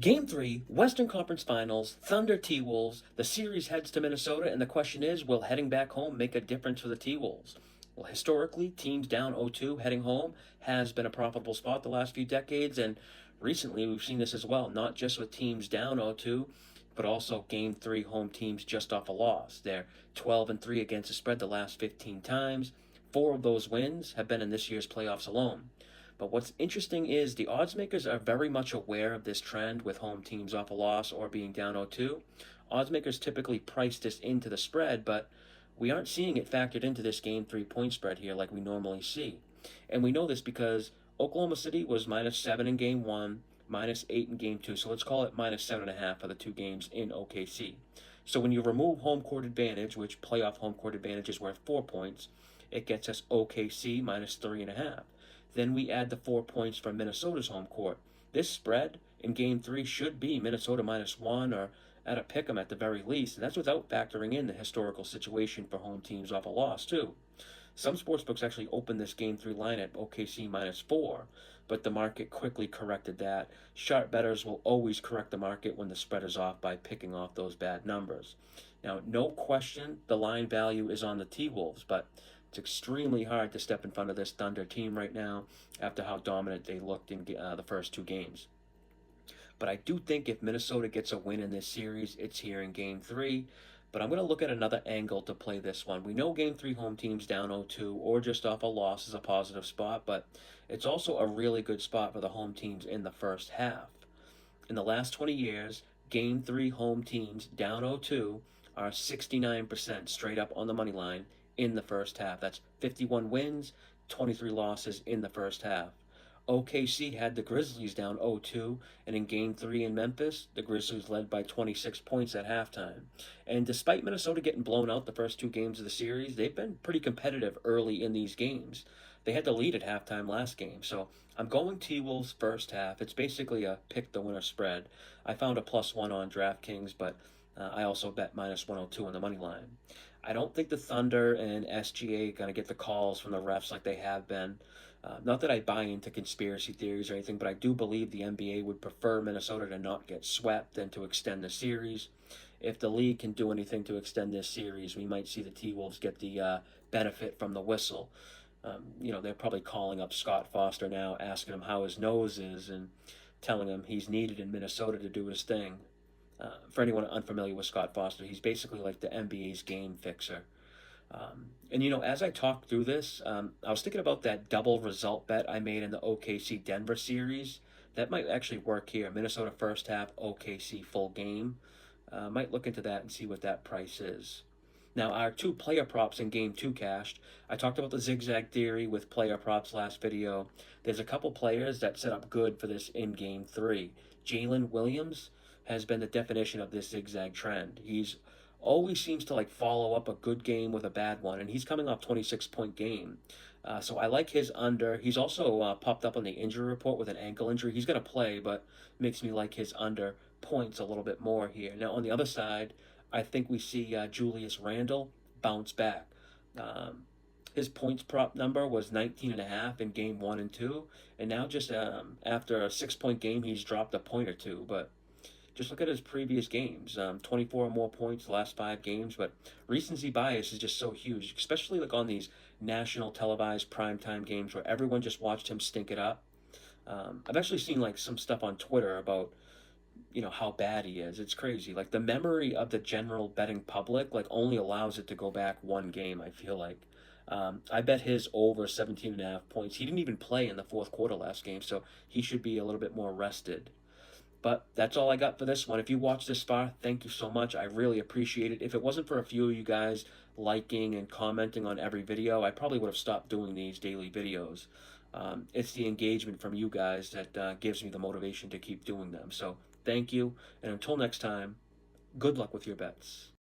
Game 3, Western Conference Finals, Thunder T-Wolves. The series heads to Minnesota, and the question is, will heading back home make a difference for the T-Wolves? Well, historically, teams down 0-2 heading home has been a profitable spot the last few decades, and recently we've seen this as well, not just with teams down 0-2, but also Game 3 home teams just off a loss. They're 12-3 against the spread the last 15 times. 4 of those wins have been in this year's playoffs alone. But what's interesting is the odds makers are very much aware of this trend with home teams off a loss or being down 0-2. Odds makers typically price this into the spread, but we aren't seeing it factored into this Game 3 point spread here like we normally see. And we know this because Oklahoma City was -7 in Game 1, -8 in Game 2, so let's call it -7.5 for the two games in OKC. So when you remove home court advantage, which playoff home court advantage is worth 4 points, it gets us OKC -3.5. Then we add the 4 points from Minnesota's home court. This spread in Game 3 should be Minnesota -1 or at a pick'em at the very least, and that's without factoring in the historical situation for home teams off a loss, too. Some sportsbooks actually opened this Game 3 line at OKC -4, but the market quickly corrected that. Sharp bettors will always correct the market when the spread is off by picking off those bad numbers. Now, no question the line value is on the T-Wolves, but it's extremely hard to step in front of this Thunder team right now after how dominant they looked in the first two games. But I do think if Minnesota gets a win in this series, it's here in Game 3. But I'm going to look at another angle to play this one. We know Game 3 home teams down 0-2 or just off a loss is a positive spot, but it's also a really good spot for the home teams in the first half. In the last 20 years, Game 3 home teams down 0-2 are 69% straight up on the money line in the first half. That's 51 wins, 23 losses in the first half. OKC had the Grizzlies down 0-2, and in Game 3 in Memphis, the Grizzlies led by 26 points at halftime. And despite Minnesota getting blown out the first two games of the series, they've been pretty competitive early in these games. They had the lead at halftime last game, so I'm going T-Wolves first half. It's basically a pick the winner spread. I found a +1 on DraftKings, but I also bet -102 on the money line. I don't think the Thunder and SGA are going to get the calls from the refs like they have been. Not that I buy into conspiracy theories or anything, but I do believe the NBA would prefer Minnesota to not get swept than to extend the series. If the league can do anything to extend this series, we might see the T-Wolves get the benefit from the whistle. They're probably calling up Scott Foster now, asking him how his nose is and telling him he's needed in Minnesota to do his thing. For anyone unfamiliar with Scott Foster, he's basically like the NBA's game fixer. As I talked through this, I was thinking about that double result bet I made in the OKC Denver series. That might actually work here. Minnesota first half, OKC full game. Might look into that and see what that price is. Now, our two player props in Game 2 cashed. I talked about the zigzag theory with player props last video. There's a couple players that set up good for this in Game 3. Jalen Williams has been the definition of this zigzag trend. He's always seems to follow up a good game with a bad one, and he's coming off 26-point game. So I like his under. He's also popped up on the injury report with an ankle injury. He's going to play, but makes me like his under points a little bit more here. Now, on the other side, I think we see Julius Randle bounce back. His points prop number was 19.5 in Game 1 and 2, and now just after a 6-point game, he's dropped a point or two, but just look at his previous games, 24 or more points the last 5 games, but recency bias is just so huge, especially on these national televised primetime games where everyone just watched him stink it up. I've actually seen some stuff on Twitter about how bad he is. It's crazy. The memory of the general betting public only allows it to go back one game, I feel like. I bet his over 17.5 points. He didn't even play in the fourth quarter last game, so he should be a little bit more rested. But that's all I got for this one. If you watched this far, thank you so much. I really appreciate it. If it wasn't for a few of you guys liking and commenting on every video, I probably would have stopped doing these daily videos. It's the engagement from you guys that gives me the motivation to keep doing them. So thank you, and until next time, good luck with your bets.